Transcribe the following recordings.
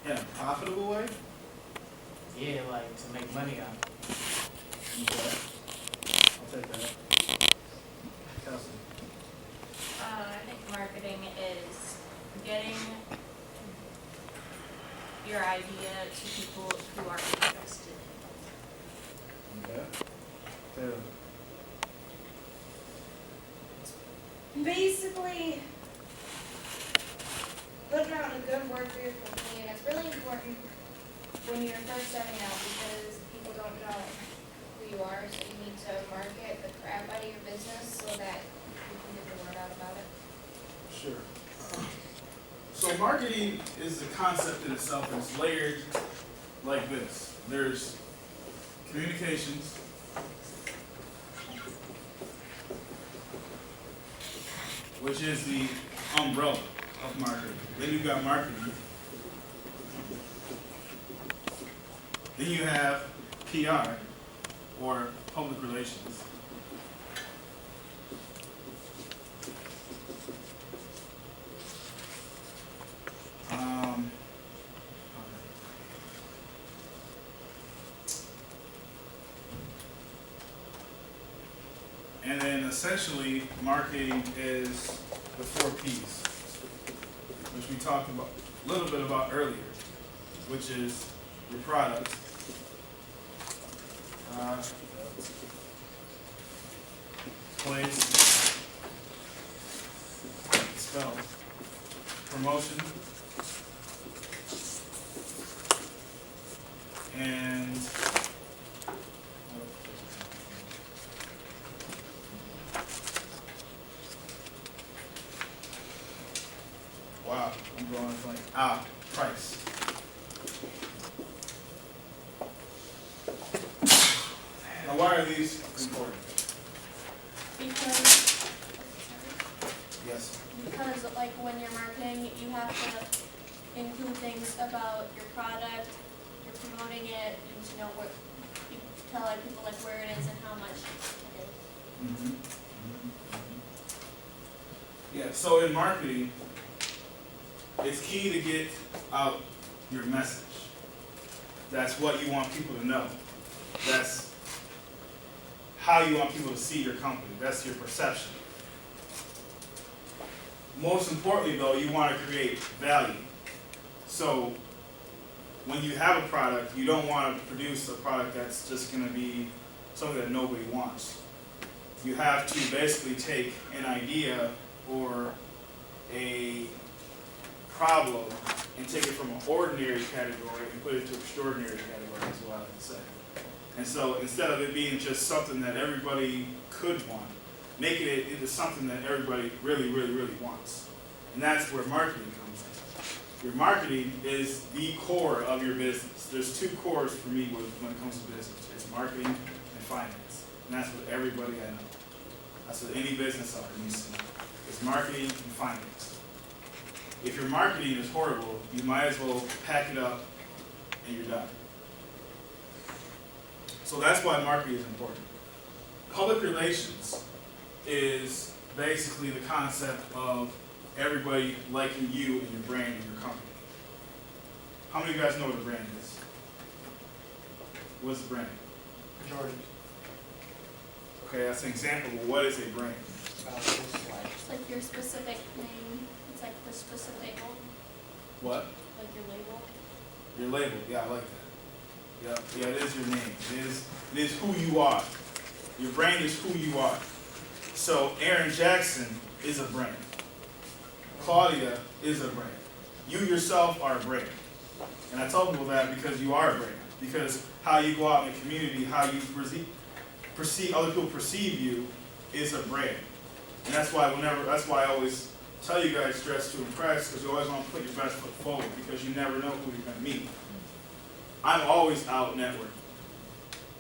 In a profitable way? Yeah, like to make money on it. Okay. I'll take that. Kelsey. I think marketing is getting your idea to people who are interested. Okay. Taylor. Basically, putting out a good word for your company, and it's really important when you're first starting out because people don't know who you are, so you need to market the crap out of your business so that you can get the word out about it. Sure. So marketing is a concept in itself, and it's layered like this. There's communications, which is the umbrella of marketing. Then you've got marketing. Then you have PR, or public relations. And then essentially, marketing is the 4 Ps, which we talked about a little bit about earlier, which is your product, place, spell, promotion, and wow, I'm going like price. Now, why are these important? Yes. Because like when you're marketing, you have to include things about your product, you're promoting it, you need to know what, you tell other people like where it is and how much it is. Mm-hmm. Yeah, so in marketing, it's key to get out your message. That's what you want people to know. That's how you want people to see your company. That's your perception. Most importantly, though, you want to create value. So when you have a product, you don't want to produce a product that's just going to be something that nobody wants. You have to basically take an idea or a problem and take it from an ordinary category and put it to extraordinary category, is what I would say. And so instead of it being just something that everybody could want, making it into something that everybody really, really, really wants. And that's where marketing comes in. Your marketing is the core of your business. There's 2 cores for me when it comes to business. It's marketing and finance. And that's what everybody I know. That's what any business owner needs to know. It's marketing and finance. If your marketing is horrible, you might as well pack it up and you're done. So that's why marketing is important. Public relations is basically the concept of everybody liking you and your brand and your company. How many of you guys know what a brand is? What's a brand? Majority. Okay, that's an example of what is a brand. It's like your specific name, it's like the specific one, What? like your label. Your label. Yeah, I like that. Yeah, it is your name. It is who you are. Your brand is who you are. So Aaron Jackson is a brand. Claudia is a brand. You yourself are a brand. And I tell people that because you are a brand. Because how you go out in the community, how you perceive other people perceive you is a brand. And that's why I always tell you guys dress to impress, because you always want to put your best foot forward because you never know who you're going to meet. I'm always out networking.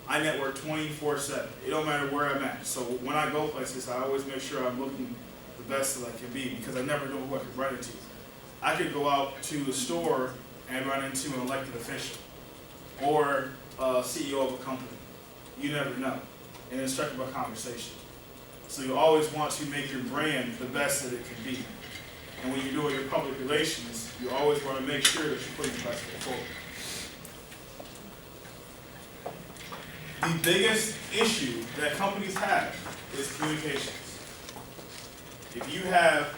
I network 24/7. It don't matter where I'm at. So when I go places, I always make sure I'm looking the best that I can be because I never know who I could run into. I could go out to the store and run into an elected official or a CEO of a company. You never know. And then strike up a conversation. So you always want to make your brand the best that it can be. And when you're doing your public relations, you always want to make sure that you're putting your best foot forward. The biggest issue that companies have is communications. If you have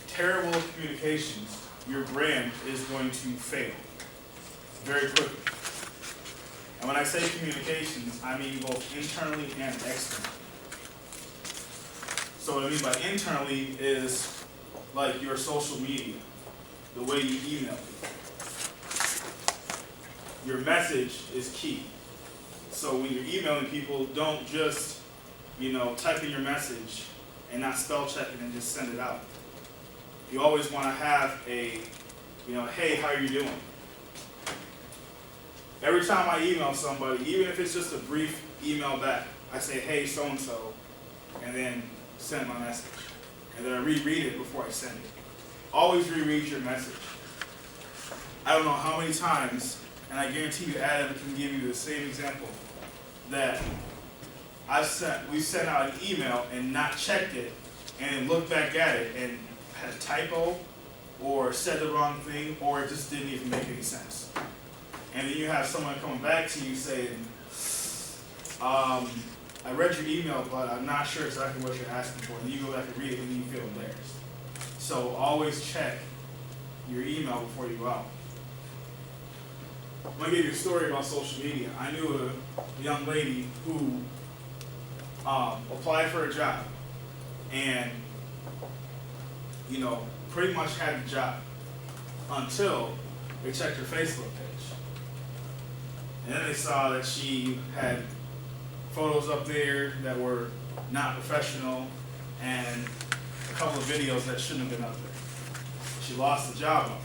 terrible communications, your brand is going to fail very quickly. And when I say communications, I mean both internally and externally. So what I mean by internally is like your social media, the way you email people. Your message is key. So when you're emailing people, don't just, type in your message and not spell check it and just send it out. You always want to have a, hey, how are you doing? Every time I email somebody, even if it's just a brief email back, I say, hey, so-and-so, and then send my message. And then I reread it before I send it. Always reread your message. I don't know how many times, and I guarantee you Adam can give you the same example, that we sent out an email and not checked it, and then looked back at it and had a typo, or said the wrong thing, or it just didn't even make any sense. And then you have someone coming back to you saying, I read your email, but I'm not sure exactly what you're asking for. And you go back and read it and you feel embarrassed. So always check your email before you go out. I'm going to give you a story about social media. I knew a young lady who applied for a job and, pretty much had the job until they checked her Facebook page. And then they saw that she had photos up there that were not professional and a couple of videos that shouldn't have been up there. She lost the job over it.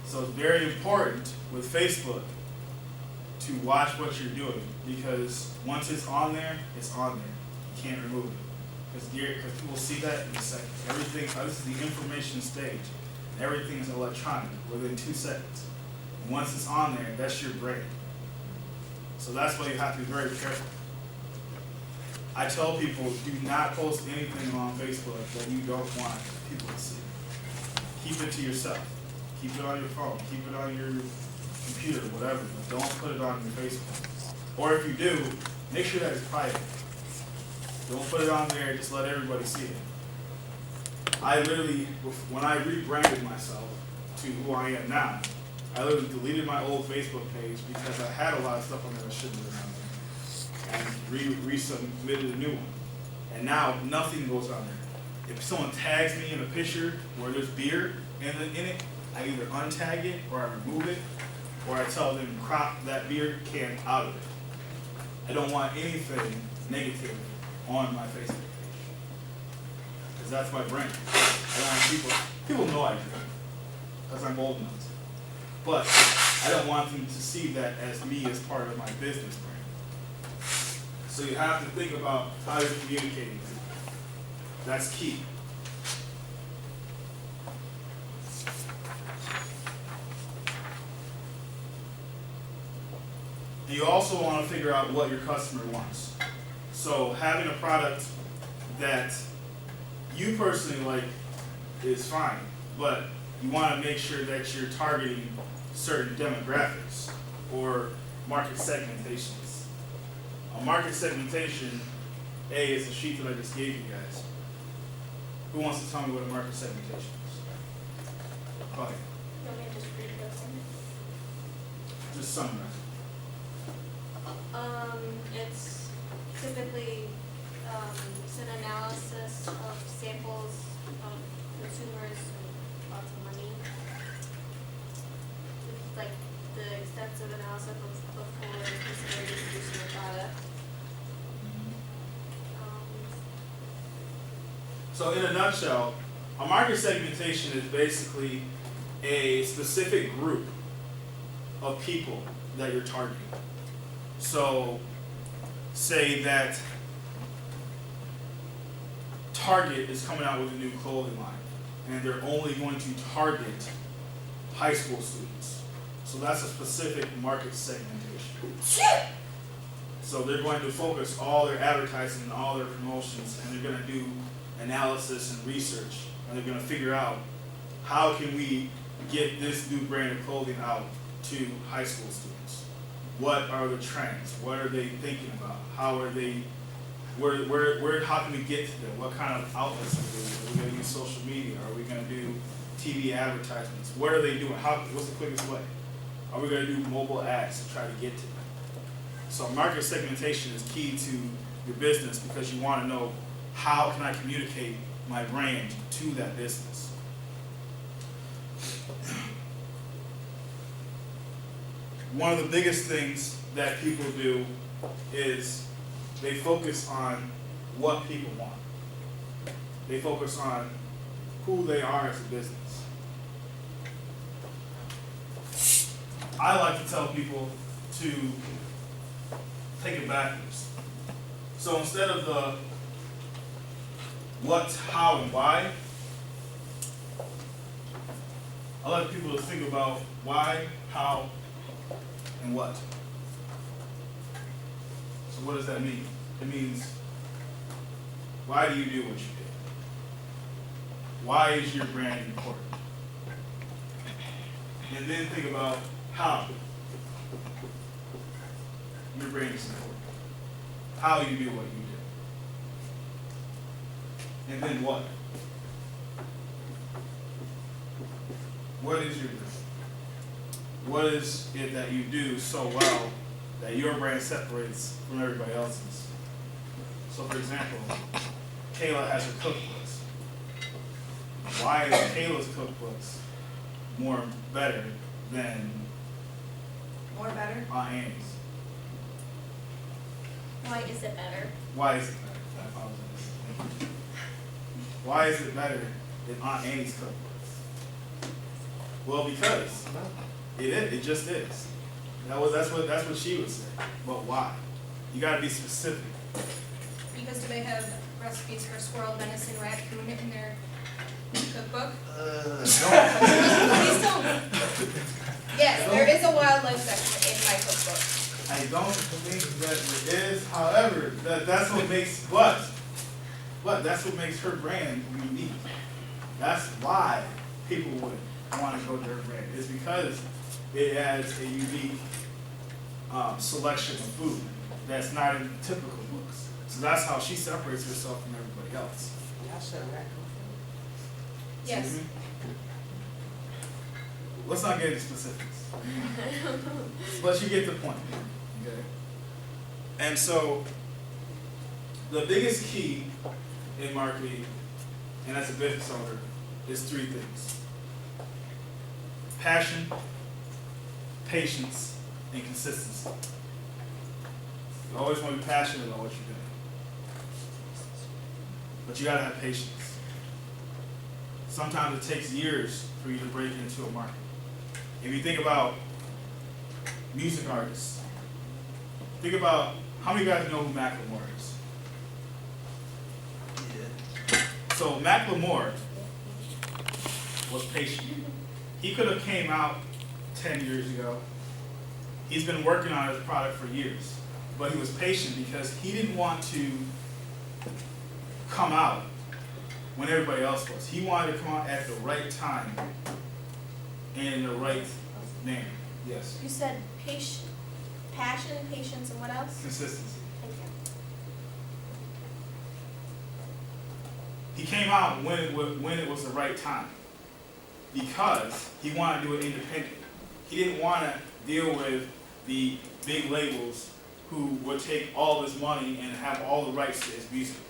So it's very important with Facebook to watch what you're doing, because once it's on there, it's on there. You can't remove it. Because people see that in a second. Everything, this is the information stage. Everything is electronic within 2 seconds. And once it's on there, that's your brand. So that's why you have to be very careful. I tell people, do not post anything on Facebook that you don't want people to see. Keep it to yourself. Keep it on your phone. Keep it on your computer, whatever. But don't put it on your Facebook. Or if you do, make sure that it's private. Don't put it on there, just let everybody see it. I literally, when I rebranded myself to who I am now, I literally deleted my old Facebook page because I had a lot of stuff on there that shouldn't have been on there. And resubmitted a new one. And now nothing goes on there. If someone tags me in a picture where there's beer in it, I either untag it or I remove it, or I tell them to crop that beer can out of it. I don't want anything negative on my Facebook page, because that's my brand. I don't want people know I drink, because I'm old enough to. But I don't want them to see that as me as part of my business brand. So you have to think about how you're communicating. That's key. You also want to figure out what your customer wants. So having a product that you personally like is fine, but you want to make sure that you're targeting certain demographics or market segmentations. A market segmentation, is the sheet that I just gave you guys. Who wants to tell me what a market segmentation is? Go ahead. You want me to just read this one? Just summarize. It's typically, it's an analysis of samples of consumers and lots of money. It's like the extensive analysis of who is considered to produce your product. So in a nutshell, a market segmentation is basically a specific group of people that you're targeting. So say that Target is coming out with a new clothing line, and they're only going to target high school students. So that's a specific market segmentation. So they're going to focus all their advertising and all their promotions, and they're going to do analysis and research, and they're gonna figure out how can we get this new brand of clothing out to high school students. What are the trends? What are they thinking about? How are they, how can we get to them? What kind of outlets are we doing? Are we gonna use social media? Are we gonna do TV advertisements? What are they doing? What's the quickest way? Are we gonna do mobile ads to try to get to them? So market segmentation is key to your business because you wanna know how can I communicate my brand to that business. One of the biggest things that people do is they focus on what people want. They focus on who they are as a business. I like to tell people to take it backwards. So instead of the what, how, and why, I like people to think about why, how, and what. So what does that mean? It means, why do you do what you do? Why is your brand important? And then think about how your brand is important. How you do what you do. And then what? What is your brand? What is it that you do so well that your brand separates from everybody else's? So for example, Kayla has her cookbooks. Why is Kayla's cookbooks better than More better? Aunt Annie's? Why is it better? Why is it better? I apologize. Why is it better than Aunt Annie's cookbooks? Well, because it just is. That's what she would say. But why? You gotta be specific. Because do they have recipes for squirrel, venison, raccoon in their cookbook? Please don't. Yes, there is a wildlife section in my cookbook. I don't think that there is. However, that's what makes but that's what makes her brand unique. That's why people would want to go to her brand. It's because it has a unique selection of food that's not in typical books. So that's how she separates herself from everybody else. Yes. Excuse me? Let's not get into specifics. But you get the point. Okay? And so the biggest key in marketing and as a business owner is three things: passion, patience, and consistency. You always want to be passionate about what you're doing. But you gotta have patience. Sometimes it takes years for you to break into a market. If you think about music artists, think about how many of you guys know who Macklemore is? So Macklemore was patient. He could have came out 10 years ago. He's been working on his product for years, but he was patient because he didn't want to come out when everybody else was. He wanted to come out at the right time and in the right manner. Yes. You said passion, patience, and what else? Consistency. Thank you. He came out when it was the right time because he wanted to do it independently. He didn't want to deal with the big labels who would take all this money and have all the rights to his music.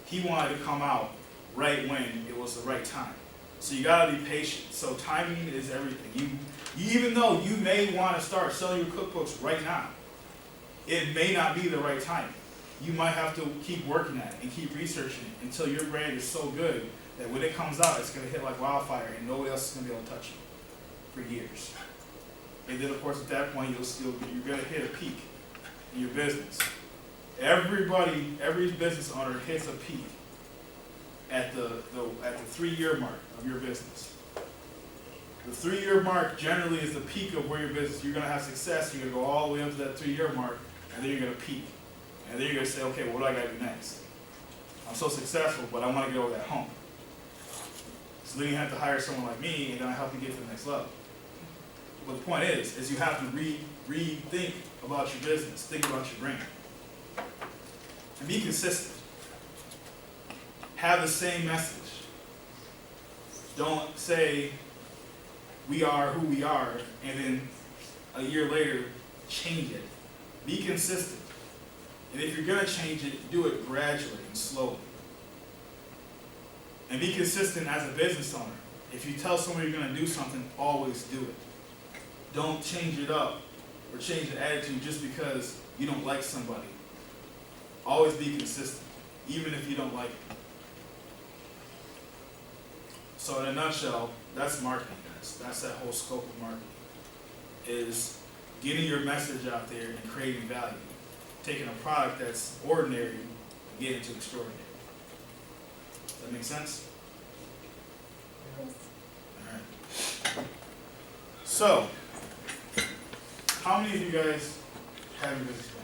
He wanted to come out right when it was the right time. So you gotta be patient. So timing is everything. You even though you may want to start selling your cookbooks right now, it may not be the right time. You might have to keep working at it and keep researching it until your brand is so good that when it comes out, it's gonna hit like wildfire and nobody else is gonna be able to touch it for years. And then of course at that point you're gonna hit a peak in your business. Every business owner hits a peak at the 3-year mark of your business. The 3-year mark generally is the peak of where your business, you're gonna have success, you're gonna go all the way up to that 3-year mark, and then you're gonna peak. And then you're gonna say, okay, what do I gotta do next? I'm so successful, but I want to get over that hump. So then you have to hire someone like me, and then I help you get to the next level. But the point is you have to rethink about your business, think about your brand, and be consistent. Have the same message. Don't say we are who we are, and then a year later change it. Be consistent. And if you're gonna change it, do it gradually and slowly. And be consistent as a business owner. If you tell someone you're gonna do something, always do it. Don't change it up or change the attitude just because you don't like somebody. Always be consistent, even if you don't like it. So in a nutshell, that's marketing, guys. That's that whole scope of marketing. Is getting your message out there and creating value. Taking a product that's ordinary and getting it to extraordinary. Does that make sense? Alright. So, how many of you guys have your business plan?